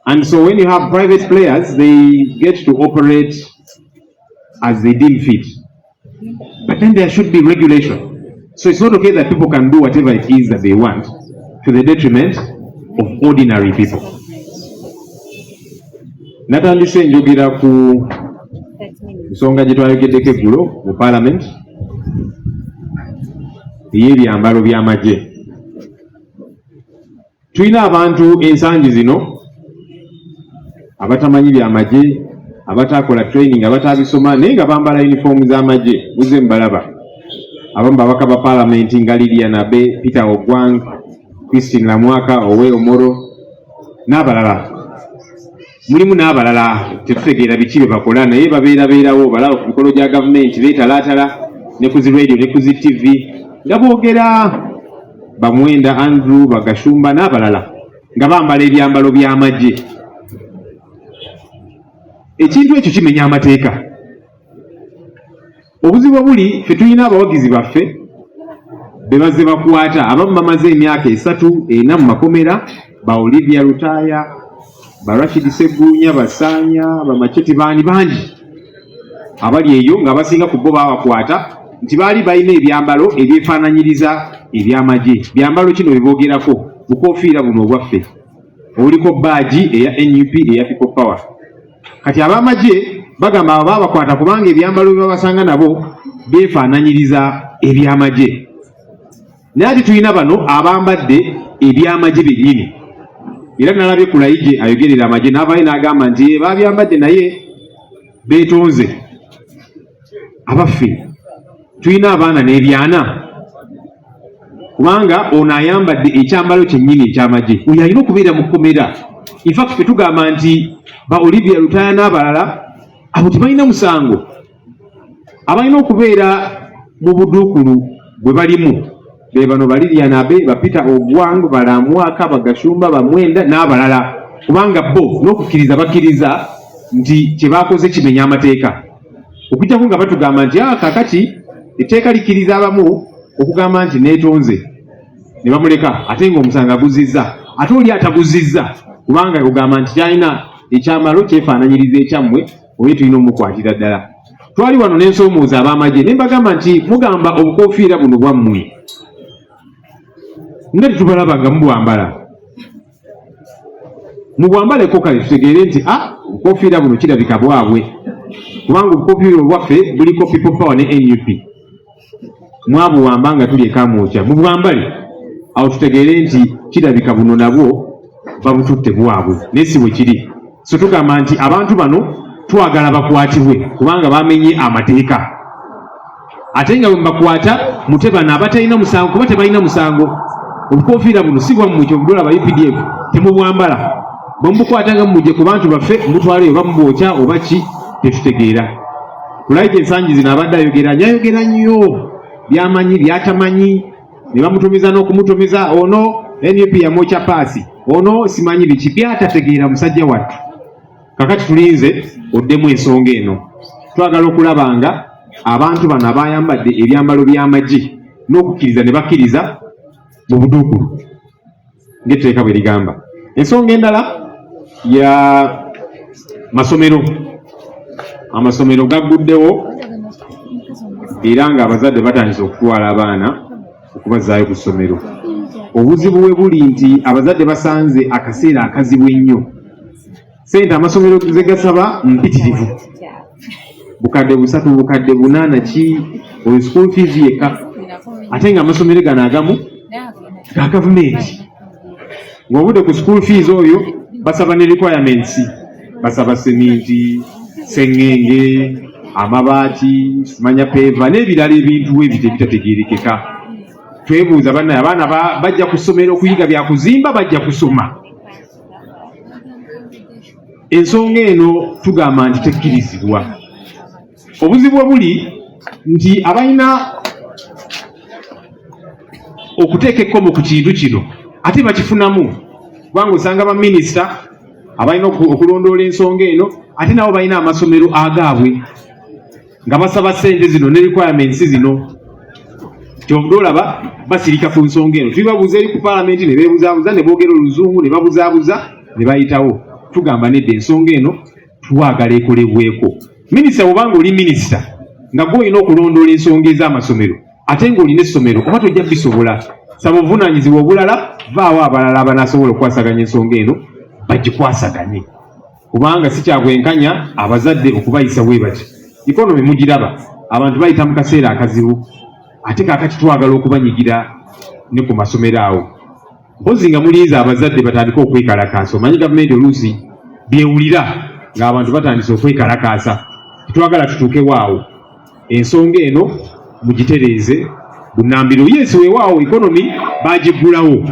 and so when you have private players, they get to operate as they deem fit. But then there should be regulation. So it's not okay that people can do whatever it is that they want to the detriment of ordinary people. Natandise njogera ku nsonga gye twayogeddeko eggulo mu Parliament ey'ebyambalo by'amagye. Tulina abantu ensangi zino abatamanyi byamagye, abatakola training, abatabisoma naye nga bambala uniform z'amagye. Muze mbalaba abamu babaka ba Parliament nga Lilian Abe, Peter Ogwang, Christine Lamwaka, Owe Omoro n'abalala. Mulimu n'abalala tetutegeera biki bye bakola naye babeerabeerawo, balaba ku mikolo gya gavumenti beetalaatala ne ku zi radio ne ku zi TV nga boogera. Bamwenda Andrew, Bagashumba n'abalala nga bambala ebyambalo by'amagye. Ekintu ekyo kimenya amateeka. Obuzibu obuli ffe tulina abawagizi baffe be bazze bakwata, abamu bamaze emyaka 3-4 mu makomera, ba Olivia Lutaya, ba Rashid Segunya, Basanya, ba Macheti bangi abali eyo nga basinga ku bo babakwata nti baali balina ebyambalo ebyefaananyiriza ebyamagye. Byambalo kino biboogerako bukofiira buno obwaffe obuliko baaji eya NUP eya People Power. Kati abamagye bagamba abo babakwata kubanga ebyambalo byebabasanga nabo byefaananyiriza ebyamagye. Naye ati tulina bano abambadde ebyamagye bennyini. Era nalabye ku layije ayogerera amagye n'avaayo n'agamba nti babyambadde naye beetonze. Abaffe tulina abaana n'ebyana, kubanga ono ayambadde ekyambalo kyennyini ekyamagye. Oyo alina okubeera mu kkomera. In fact ffe tugamba nti ba Olivia Lutaya n'abalala abo tebalina musango. Abalina okubeera mu buduukulu bwe balimu be bano ba Lilian Abe, ba Peter Ogwang, Balamwaka, Bagashumba, Bamwenda n'abalala, kubanga bo n'okukkiriza bakkiriza nti kye baakoze kimenya amateeka. Okujjako nga batugamba nti kakati etteeka likkiriza abamu okugamba nti neetonze ne bamuleka ate ng'omusanga aguzizza, ate oli ataguzizza kubanga ogamba nti kyalina ekyambalo kyefaananyiriza ekyammwe oye tulina omukwatira ddala. Twali wano n'ensoomuuza ab'amagye ne mbagamba nti mugamba obukofiira buno bwammwe nga tetubalaba nga mubwambala, mubwambaleko kale tutegeere nti obukofiira buno kirabika bwabwe, kubanga obukofiira obwaffe buliko People Power ne NUP. Mwabuwamba nga tuli ekamwokya mubwambale, awo tutegeere nti kirabika buno nabwo babututte bwabwe naye si bwe kiri. So tugamba nti abantu bano twagala bakwatibwe kubanga bamenye amateeka, ate nga bwe bakwata mute bano abatalina musango kuba tebalina musango. Obukofiira buno si bwammwe kyobudola ba UPDF temubwambala, bwemubukwata nga mumugye ku bantu baffe mutwale oba mubwokya oba ki tetutegeera. Kulaike ensangi zino abadde ayogera nnyo byamanyi byatamanyi, ne bamutumiza n'okumutumiza ono NUP yamwokya paasi, ono simanyi biki byatategeera musajja wattu. Kakati tulinze oddemu ensonga eno. Twagala okulaba nga abantu bano abayambadde ebyambalo by'amagye n'okukkiriza ne bakkiriza mu buduukulu ng'etteeka bwe ligamba. Ensonga endala ya masomero. Amasomero gagguddewo era ng'abazadde batandise okutwala abaana okubazaayo ku ssomero. Obuzibu bwe buli nti abazadde basanze akaseera akazibu ennyo. Sente amasomero ze gasaba mpitirivu, bukadde 3 bukadde 8 ki oyo school fees yekka, ate nga amasomero gano agamu ga gavumenti. Ng'obudde ku school fees oyo basaba ne requirements, basaba seminti, sengenge, amabaati, simanya peva n'ebirala ebintu ebyo ebitategeerekeka. Twebuuza bannaye abaana bajja ku ssomero okuyiga bya kuzimba, bajja kusoma? Ensonga eno tugamba nti tekkirizibwa. Obuzibu obuli nti abalina okuteeka ekkomo ku kintu kino ate bakifunamu, kubanga osanga baminisita abalina okulondoola ensonga eno ate nabo balina amasomero agaabwe nga basaba ssente zino ne requirements zino. Kyovudde olaba basirika ku nsonga eno. Tulibabuuza eri ku paalamenti ne beebuzaabuza ne boogera oluzungu ne babuzaabuza ne bayitawo. Tugamba nedda ensonga eno twagala ekolebweko. Minisita bw'obanga oli minisita nga gw'olina okulondoola ensonga ez'amasomero ate ng'olina essomero oba tojja bisobola, saba obuvunaanyizibwa obulala, vaawo abalala abanaasobola okwasaganya ensonga eno bagikwasaganye, kubanga si kyabwenkanya abazadde okubayisa bwe bati. Ikonomi mugiraba, abantu bayita mu kaseera akazibu, ate kaakati twagala okubanyigira ne ku masomero awo. Mpozi nga muliiza abazadde batandika okwekalakaasa. Omanyi gavumenti oluusi byewulira ng'abantu batandise okwekalakaasa. Tetwagala tutuukewo awo. Ensonga eno mugitereeze bunnambiro. Yes, weewaawo ikonomi bagiggulawo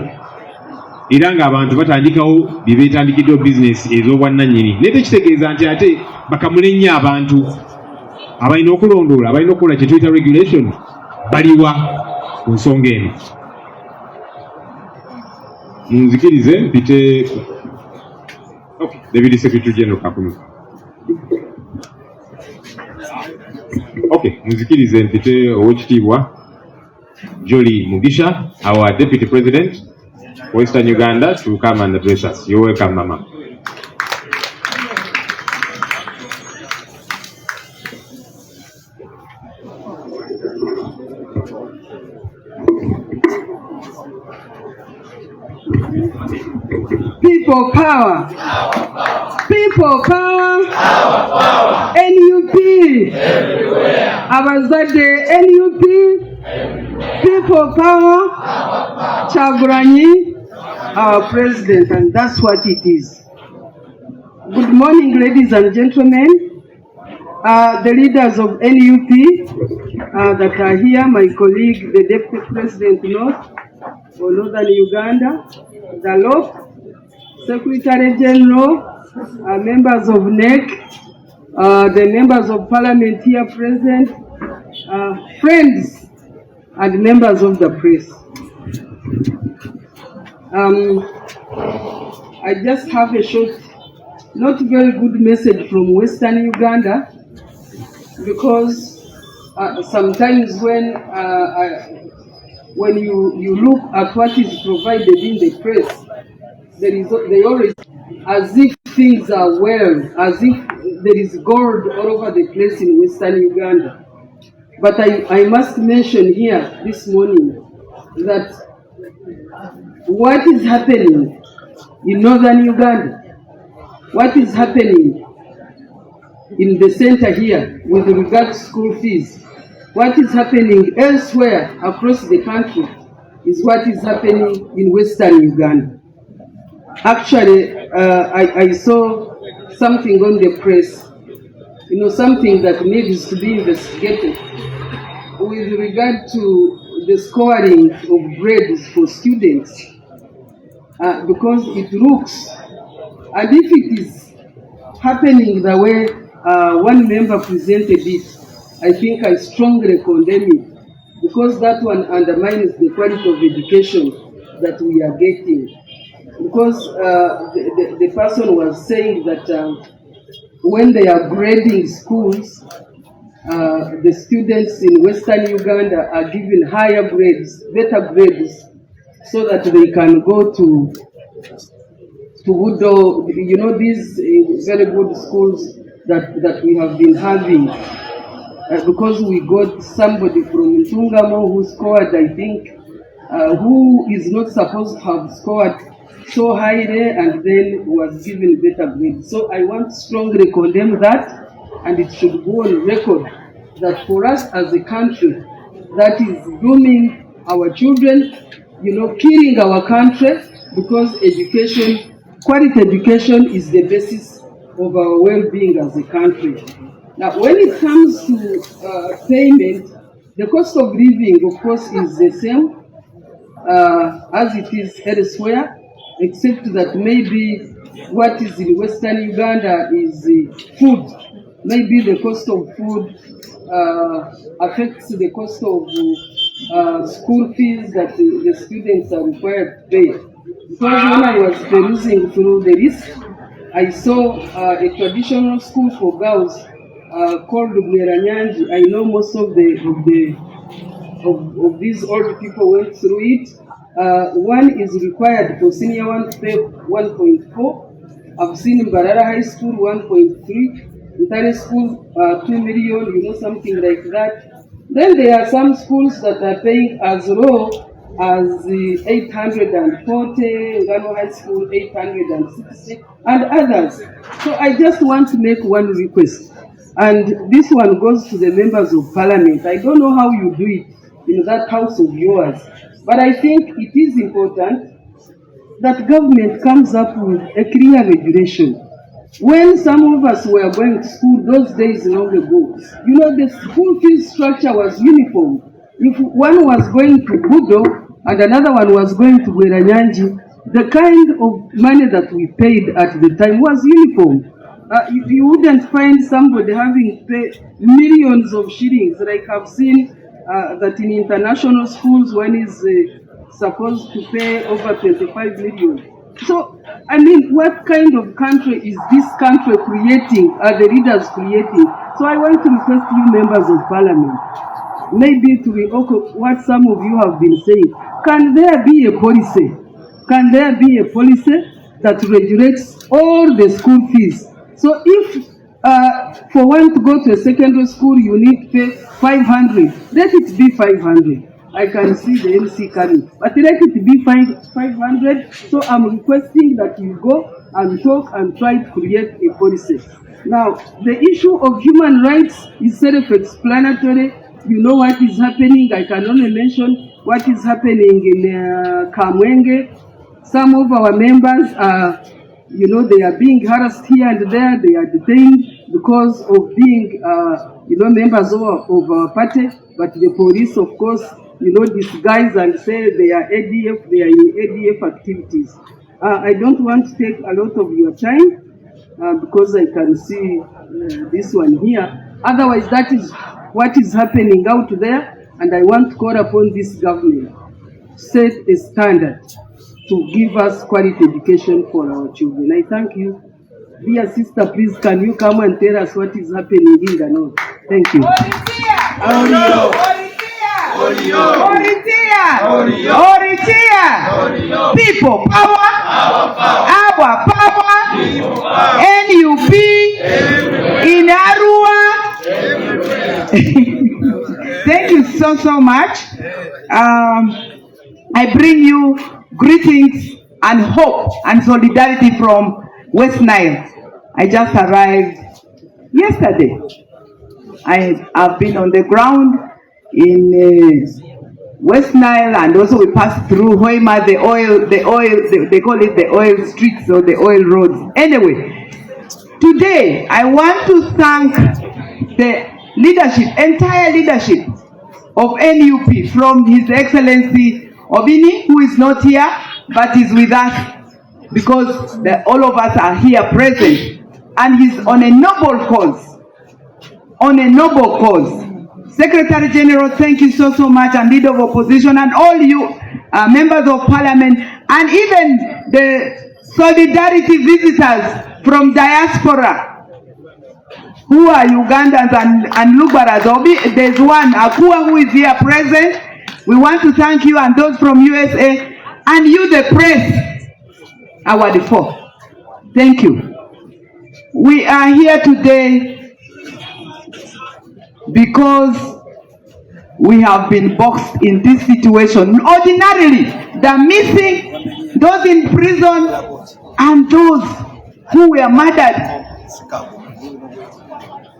era ng'abantu batandikawo bye beetandikiddewo bizinesi ez'obwannannyini. Naye tekitegeeza nti ate bakamule nnyo abantu abalina okulondoola, abalina okukola kye tuyita regulation baliwa ku nsonga eno. Munzikirize mpite Deputy Secretary General Kakumi. Munzikirize mpite Oweekitiibwa Jolly Mugisha, our Deputy President Western Uganda, to come and address us. You're welcome, Mama. People power. People power. NUP. Everywhere. Abazadde NUP. People power. Chaguranyi, our president, and that's what it is. Good morning, ladies and gentlemen. The leaders of NUP that are here, my colleague, the Deputy President North for Northern Uganda, the LOP, Secretary General, members of NEC, the members of Parliament here present, friends and members of the press. I just have a short, not very good message from Western Uganda, because sometimes when you look at what is provided in the press, they always, as if things are well, as if there is gold all over the place in Western Uganda. But I must mention here this morning that what is happening in Northern Uganda, what is happening in the center here with regard to school fees, what is happening elsewhere across the country is what is happening in Western Uganda. Actually, I saw something on the press, something that needs to be investigated with regard to the scoring of grades for students, because it looks, and if it is happening the way one member presented it, I think I strongly condemn it, because that one undermines the quality of education that we are getting. Because the person was saying that when they are grading schools, the students in Western Uganda are given higher grades, better grades, so that they can go to Udo, these very good schools that we have been having. Because we got somebody from Ntungamo who scored, I think, who is not supposed to have scored so highly and then was given better grades. So I want to strongly condemn that, and it should go on record that for us as a country that is grooming our children, killing our country, because education, quality education is the basis of our well-being as a country. Now, when it comes to payment, the cost of living, of course, is the same as it is elsewhere, except that maybe what is in Western Uganda is food. Maybe the cost of food affects the cost of school fees that the students are required to pay. Because when I was perusing through the list, I saw a traditional school for girls called Bweranyanji. I know most of these old people went through it. One is required for senior one to pay 1.4. I've seen in Barara High School 1.3. Entire school 2 million, something like that. Then there are some schools that are paying as low as 840, Ngano High School 860, and others. So I just want to make one request, and this one goes to the members of parliament. I don't know how you do it in that house of yours, but I think it is important that government comes up with a clear regulation. When some of us were going to school those days long ago, the school fees structure was uniform. If one was going to Budo and another one was going to Bweranyanji, the kind of money that we paid at the time was uniform. You wouldn't find somebody having paid millions of shillings, like I've seen that in international schools one is supposed to pay over 25 million. So, I mean, what kind of country is this country creating, are the leaders creating? So I want to request you members of parliament, maybe to echo what some of you have been saying. Can there be a policy? Can there be a policy that regulates all the school fees? So if for one to go to a secondary school you need to pay 500, let it be 500. I can see the MC coming, but let it be 500. So I'm requesting that you go and talk and try to create a policy. Now, the issue of human rights is self-explanatory. You know what is happening. I can only mention what is happening in Kamwenge. Some of our members are, they are being harassed here and there. They are detained because of being, members of our party. But the police, of course, disguise and say they are ADF, they are in ADF activities. I don't want to take a lot of your time because I can see this one here. Otherwise, that is what is happening out there, and I want to call upon this government to set a standard to give us quality education for our children. I thank you. Dear sister, please can you come and tell us what is happening in the north? Thank you. People power, our power, NUP, in Arua. Thank you so much. I bring you greetings and hope and solidarity from West Nile. I just arrived yesterday. I have been on the ground in West Nile, and also we passed through Hoima, they call it the oil streets or the oil roads. Anyway, today I want to thank the leadership, entire leadership of NUP, from His Excellency Obini, who is not here but is with us, because all of us are here present, and he's on a noble cause. On a noble cause. Secretary General, thank you so much, and Leader of Opposition, and all you members of Parliament, and even the solidarity visitors from diaspora who are Ugandans and Lubaras. There's one, Akua, who is here present. We want to thank you, and those from USA, and you, the press, our default. Thank you. We are here today because we have been boxed in this situation. Ordinarily, the missing, those in prison, and those who were murdered,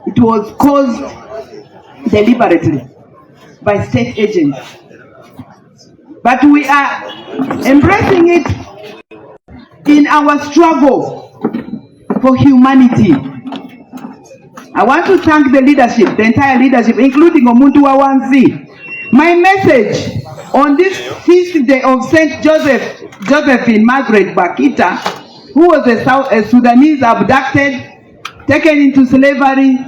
it was caused deliberately by state agents. But we are embracing it in our struggle for humanity. I want to thank the leadership, the entire leadership, including Omuntu wa Wansi. My message on this feast day of St. Josephine Margaret Bakita, who was a Sudanese abducted, taken into slavery,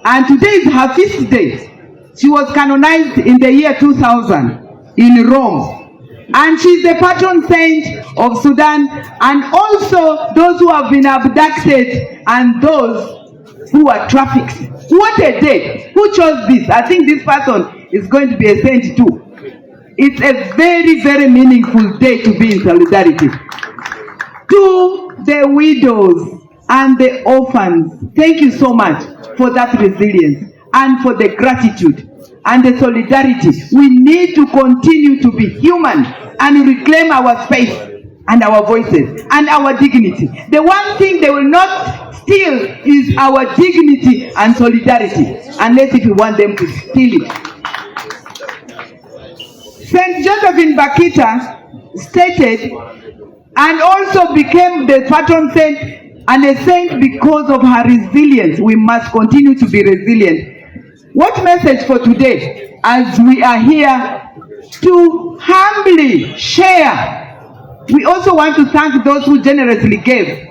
and today is her feast day. She was canonized in the year 2000 in Rome. And she's the patron saint of Sudan, and also those who have been abducted and those who are trafficked. What a day! Who chose this? I think this person is going to be a saint too. It's a very, very meaningful day to be in solidarity. To the widows and the orphans, thank you so much for that resilience and for the gratitude and the solidarity. We need to continue to be human and reclaim our space and our voices and our dignity. The one thing they will not steal is our dignity and solidarity, unless if we want them to steal it. St. Josephine Bakita stated and also became the patron saint and a saint because of her resilience. We must continue to be resilient. What message for today, as we are here to humbly share? We also want to thank those who generously gave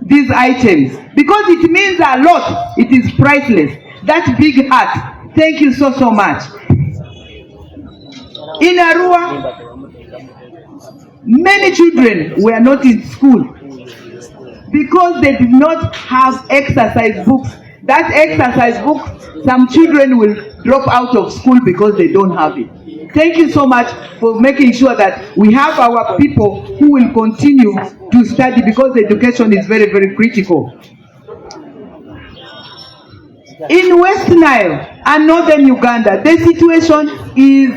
these items, because it means a lot. It is priceless. That big heart. Thank you so much. In Arua, many children were not in school because they did not have exercise books. That exercise book, some children will drop out of school because they don't have it. Thank you so much for making sure that we have our people who will continue to study, because education is very, very critical. In West Nile and Northern Uganda, the situation is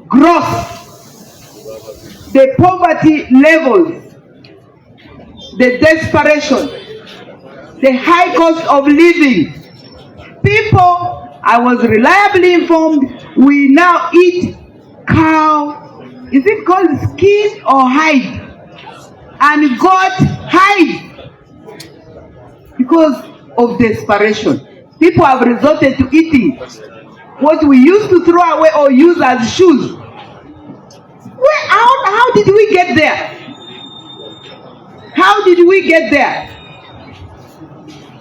gross. The poverty levels, the desperation, the high cost of living. People, I was reliably informed, we now eat cow, is it called skin or hide? And goat hide because of desperation. People have resorted to eating what we used to throw away or use as shoes. How did we get there? How did we get there?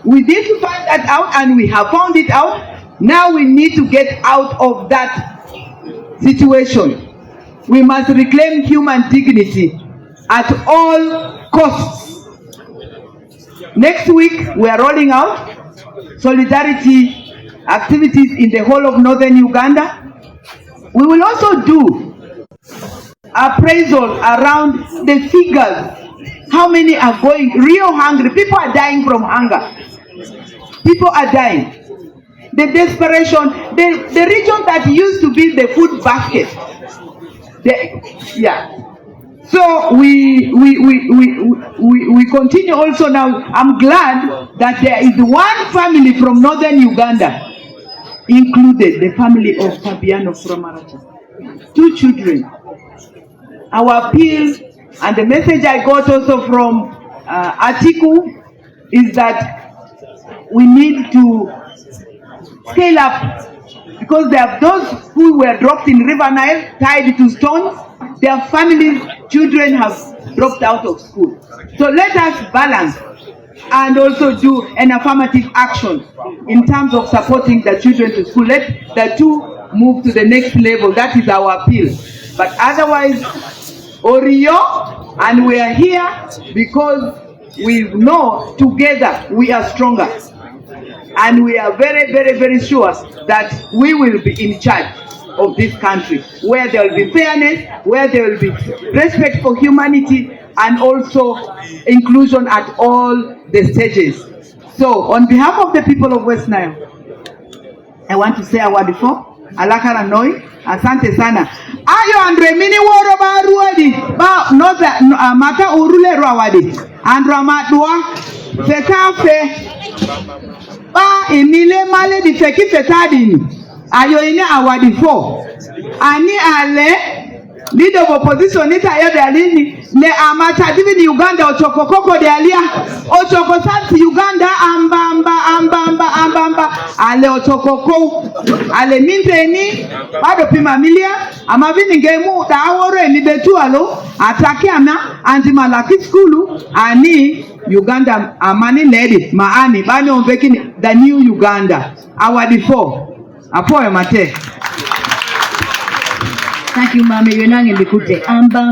We need to find that out, and we have found it out. Now we need to get out of that situation. We must reclaim human dignity at all costs. Next week, we are rolling out solidarity activities in the whole of Northern Uganda. We will also do appraisal around the figures. How many are going real hungry? People are dying from hunger. People are dying. The desperation, the region that used to be the food basket. So we continue also now. I'm glad that there is one family from Northern Uganda included, the family of Fabiano from Maracha. 2 children. Our appeal and the message I got also from Atiku is that we need to scale up, because there are those who were dropped in River Nile, tied to stones. Their families, children have dropped out of school. So let us balance and also do an affirmative action in terms of supporting the children to school. Let the two move to the next level. That is our appeal. But otherwise, Orio, and we are here because we know together we are stronger. And we are very, very, very sure that we will be in charge of this country, where there will be fairness, where there will be respect for humanity, and also inclusion at all the stages. So, on behalf of the people of West Nile, I want to say a word before. Alakara Noi, asante sana. Ayo andre mini woro ba ruadi ba noza mata urule rawadi andra matwa fetafe ba emile male di feki fetadini ayo ine awadi 4 ani ale leader of opposition ita ya dalini ne amata divi Uganda ochokokoko de alia ochoko santi Uganda ambamba ale ochokoko ale minteni bado pima milia amavini ngemu daawore ni betualo atake ama anti-malaki skulu ani Uganda amani lady maani bani ombekini the new Uganda awadi 4 apoyo mate. Thank you, Mama. You're not in the kute. Amba.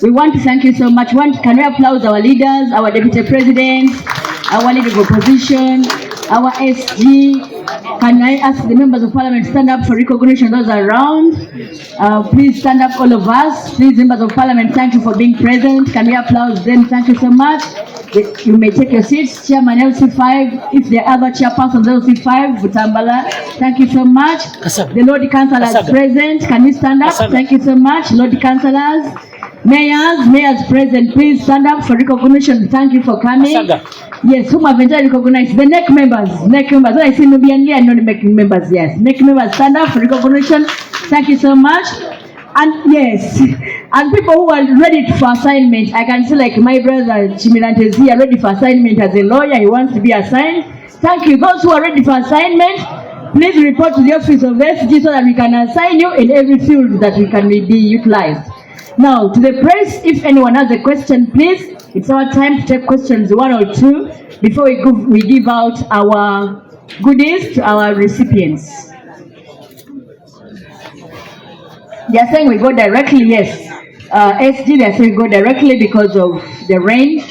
We want to thank you so much. Can we applaud our leaders, our deputy president, our leader of opposition, our SG? Can I ask the members of parliament to stand up for recognition? Those around, please stand up, all of us. Please, members of parliament, thank you for being present. Can we applaud them? Thank you so much. You may take your seats. Chairman LC5, if there are other chairpersons LC5, Butambala, thank you so much. The Lord Councillors present, can you stand up? Thank you so much, Lord Councillors. Mayors present, please stand up for recognition. Thank you for coming. Yes, whom have enjoyed recognized. The NEC members. When I see Nubian and non-NEC members, yes. NEC members, stand up for recognition. Thank you so much. And yes, and people who are ready for assignment, I can see like my brother Chimirante is here, ready for assignment as a lawyer. He wants to be assigned. Thank you. Those who are ready for assignment, please report to the office of SG so that we can assign you in every field that we can be utilized. Now, to the press, if anyone has a question, please, it's our time to take questions, 1 or 2, before we give out our goodies to our recipients. They are saying we go directly, yes. SG, they are saying we go directly because of the range.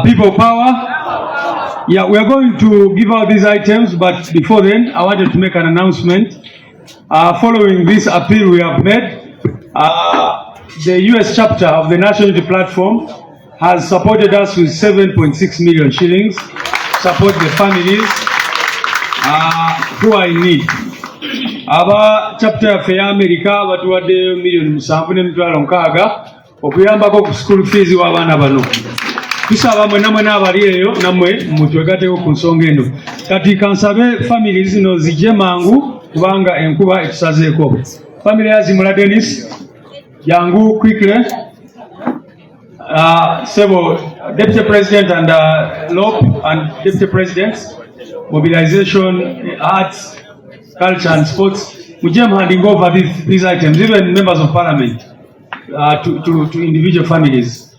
People power. Yeah, we are going to give out these items, but before then, I wanted to make an announcement. Following this appeal we have made, the US chapter of the National Unity Platform has supported us with 7.6 million shillings to support the families who are in need. Aba chapter ya Fair America batuwadde $1,760,000 okuyambako ku school fees w'abaana bano. Tusaba mwena abali eyo namwe mutwegateeko ku nsonga eno. Kati kansabe families zino zijje mangu kubanga enkuba etusazeeko. Family ya Zimula Dennis, Yangu quickly, several Deputy President and Lop and Deputy Presidents, mobilization, arts, culture and sports. We are handing over these items, even members of parliament, to individual families.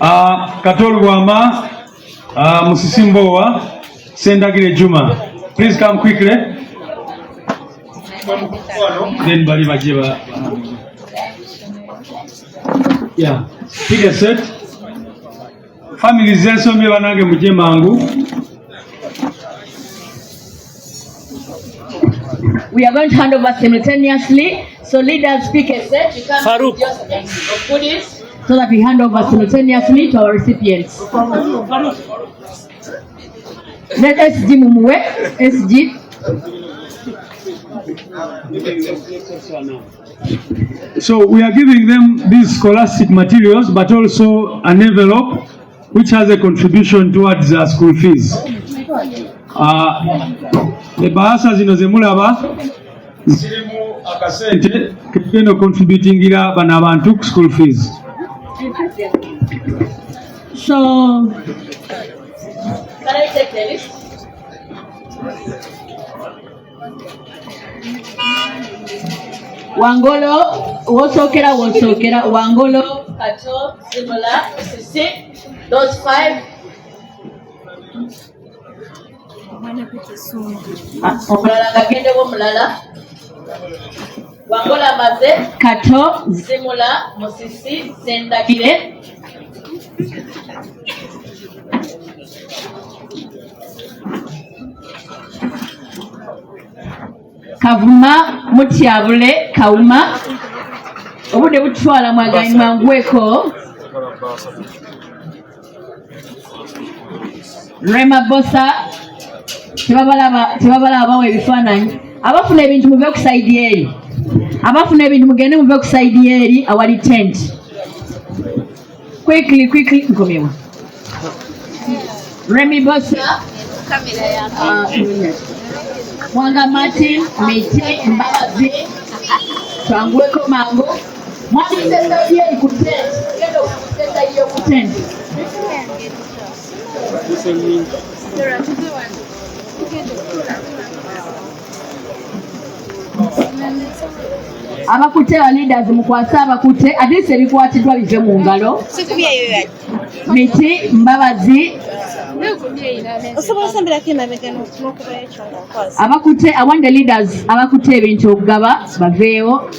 Katol Wama, Musisimbowa, Sendagire Juma. Please come quickly. Then Bali Bajiba. Yeah. Take a set. Families Zenso Mivanage Mujemangu. We are going to hand over simultaneously. So leaders speak a set. You can just put it so that we hand over simultaneously to our recipients. Let SG Mumwe, SG. So we are giving them these scholastic materials, but also an envelope which has a contribution towards school fees. Ebahasa zino zemulaba zirimu akasente kegenda contributingira bano abantu ku school fees. So, can I take the list? Wangolo, Wosokera, Wangolo, Kato, Simula, Sisi, those 5. Omulala gagende w'omulala. Wangola maze, Kato, Simula, Musisi, Sendagire. Kavuma, Mutyabule, Kauma. Obudde butwala mwaganyi mangweko. Rema Bosa. Tebabala abawa ebifaananyi. Abafuna ebintu muve ku side eri. Abafuna ebintu mugende muve ku side eri awali tent. Quickly, nkomewa. Remy Bosa. Mwanga Martin, Mete, Mbabazi, Twangweko Mango. Mwani senda yeye ku tent. Kendo senda yeye ku tent. Abakute wa leaders mukwasa abakute adise bikwatiddwa bive mu ngalo. Miti Mbabazi abakute, I want the leaders abakute ebintu okugaba baveewo.